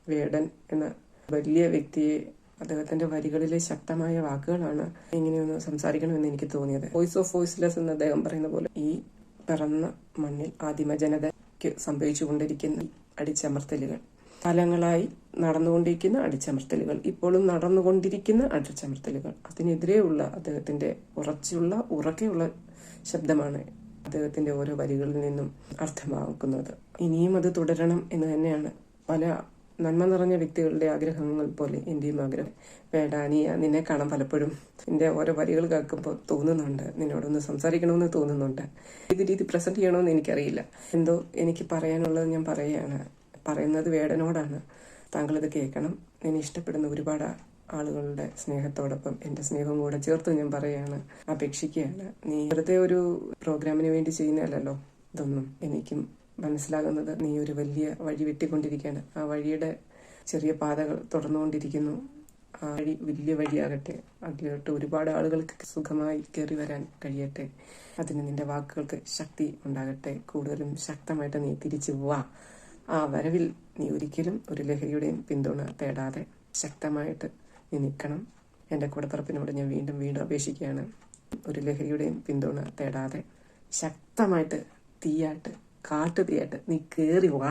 വേടൻ എന്ന വലിയ വ്യക്തിയെ അദ്ദേഹത്തിന്റെ വരികളിലെ ശക്തമായ വാക്കുകളാണ് ഇങ്ങനെയൊന്ന് സംസാരിക്കണമെന്ന് എനിക്ക് തോന്നിയത്. വോയിസ് ഓഫ് വോയിസ്ലെസ് എന്ന് അദ്ദേഹം പറയുന്ന പോലെ ഈ പിറന്ന മണ്ണിൽ ആദിമ ജനതയ്ക്ക് സംഭവിച്ചുകൊണ്ടിരിക്കുന്ന അടിച്ചമർത്തലുകൾ, കാലങ്ങളായി നടന്നുകൊണ്ടിരിക്കുന്ന അടിച്ചമർത്തലുകൾ, ഇപ്പോഴും നടന്നുകൊണ്ടിരിക്കുന്ന അടിച്ചമർത്തലുകൾ, അതിനെതിരെയുള്ള അദ്ദേഹത്തിന്റെ ഉറക്കെയുള്ള ശബ്ദമാണ് അദ്ദേഹത്തിന്റെ ഓരോ വരികളിൽ നിന്നും അർത്ഥമാക്കുന്നത്. ഇനിയും അത് തുടരണം എന്ന് തന്നെയാണ് പല നന്മ നിറഞ്ഞ വ്യക്തികളുടെ ആഗ്രഹങ്ങൾ പോലെ എന്റെയും ആഗ്രഹം. വേടാനിയ, നിന്നെ കാണാൻ പലപ്പോഴും എന്റെ ഓരോ വരികൾ കേൾക്കുമ്പോൾ തോന്നുന്നുണ്ട്, നിന്നോടൊന്ന് സംസാരിക്കണമെന്ന് തോന്നുന്നുണ്ട്. ഏത് രീതി പ്രസന്റ് ചെയ്യണമെന്ന് എനിക്കറിയില്ല. എന്തോ എനിക്ക് പറയാനുള്ളത് ഞാൻ പറയുകയാണ്. പറയുന്നത് വേടനോടാണ്. താങ്കൾ ഇത് കേൾക്കണം. എന്നെ ഇഷ്ടപ്പെടുന്ന ഒരുപാട് ആളുകളുടെ സ്നേഹത്തോടൊപ്പം എന്റെ സ്നേഹവും കൂടെ ചേർത്ത് ഞാൻ പറയുകയാണ്, അപേക്ഷിക്കുകയാണ്. നീ വെറുതെ ഒരു പ്രോഗ്രാമിന് വേണ്ടി ചെയ്യുന്നതല്ലോ ഇതൊന്നും. എനിക്കും മനസ്സിലാകുന്നത് നീ ഒരു വലിയ വഴി വെട്ടിക്കൊണ്ടിരിക്കുകയാണ്. ആ വഴിയുടെ ചെറിയ പാതകൾ തുടർന്നുകൊണ്ടിരിക്കുന്നു. ആ വഴി വലിയ വഴിയാകട്ടെ. അതിലോട്ട് ഒരുപാട് ആളുകൾക്ക് സുഖമായി കയറി വരാൻ കഴിയട്ടെ. അതിന് നിന്റെ വാക്കുകൾക്ക് ശക്തി ഉണ്ടാകട്ടെ. കൂടുതലും ശക്തമായിട്ട് നീ തിരിച്ചു വാ. ആ വരവിൽ നീ ഒരിക്കലും ഒരു ലഹരിയുടെയും പിന്തുണ തേടാതെ ശക്തമായിട്ട് നീ നിൽക്കണം. എൻ്റെ കൂടപ്പിറപ്പിനോട് ഞാൻ വീണ്ടും അപേക്ഷിക്കുകയാണ്. ഒരു ലഹരിയുടെയും പിന്തുണ തേടാതെ ശക്തമായിട്ട് തീയായിട്ട്, കാട്ടുതീയായിട്ട് നീ കയറി വാ.